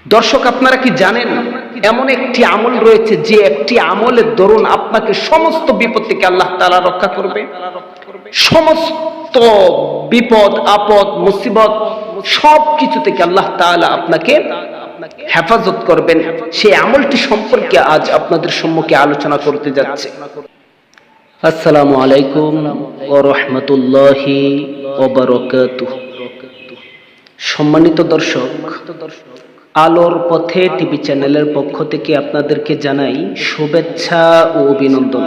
দর্শক, আপনারা কি জানেন এমন একটি আমল রয়েছে যে একটি আমলের দরুন আপনাকে সমস্ত বিপদ থেকে আল্লাহ তাআলা রক্ষা করবে। সমস্ত বিপদ আপদ মুসিবত সব কিছু থেকে আল্লাহ তাআলা আপনাকে হেফাজত করবেন। সেই আমলটি সম্পর্কে আজ আপনাদের সম্মুখে আলোচনা করতে যাচ্ছে। আসসালামু আলাইকুম ওয়া রাহমাতুল্লাহি ওয়া বারাকাতুহু। সম্মানিত দর্শক, আলোর পথে টিভি চ্যানেলের পক্ষ থেকে আপনাদেরকে জানাই শুভেচ্ছা ও অভিনন্দন।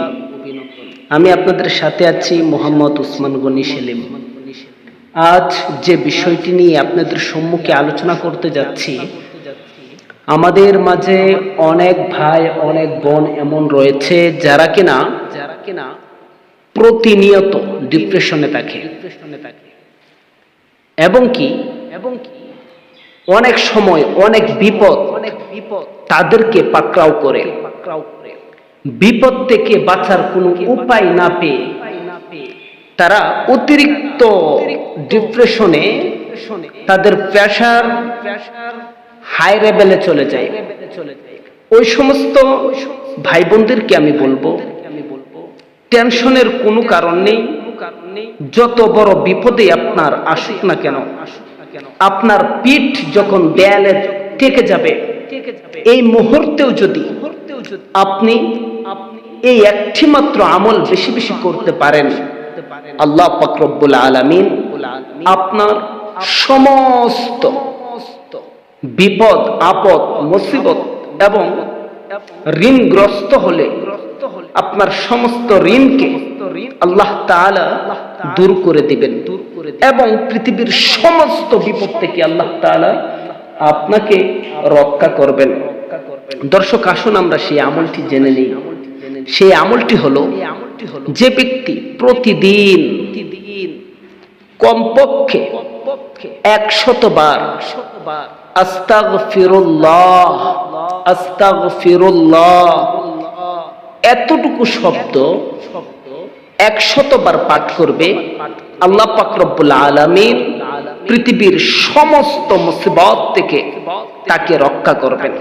আমি আপনাদের সাথে আছি মোহাম্মদ উসমান গনি সেলিম। আজ যে বিষয়টি নিয়ে আপনাদের সম্মুখে আলোচনা করতে যাচ্ছি, আমাদের মাঝে অনেক ভাই অনেক বোন এমন রয়েছে যারা কিনা প্রতিনিয়ত ডিপ্রেশনে থাকে এবং কি অনেক সময় অনেক বিপদ তাদেরকে পাকড়াও করে। বিপদ থেকে বাঁচার কোনো উপায় না পেয়ে তারা অতিরিক্ত ডিপ্রেশনে তাদের প্রেশার হাই লেভেলে চলে যায়। ওই সমস্ত ভাই বোনদেরকে আমি বলবো, টেনশনের কোনো কারণ নেই। যত বড় বিপদে আপনার আসুক না কেন, আপনার পিঠ যখন দেয়ালে ঠেকে যাবে, এই মুহূর্তেও যদি আপনি এই একটি মাত্র আমল বেশি বেশি করতে পারেন, আল্লাহ পাক রব্বুল আলামিন আপনার সমস্ত বিপদ আপদ মুসিবত এবং ঋণগ্রস্ত হলে আপনার সমস্ত ঋণকে আল্লাহ তাআলা দূর করে দিবেন এবং পৃথিবীর সমস্ত বিপদ থেকে আল্লাহ তাআলা আপনাকে রক্ষা করবেন। দর্শক, আসুন আমরা সেই আমলটি জেনে নিই। সেই আমলটি হলো, যে ব্যক্তি প্রতিদিন কমপক্ষে 100 বার আস্তাগফিরুল্লাহ আস্তাগফিরুল্লাহ এতটুকু শব্দ 100 বার পাঠ করবে, আল্লাহ পাক রব্বুল আলামিন পৃথিবীর সমস্ত মুসিবত থেকে তাকে রক্ষা করবেন।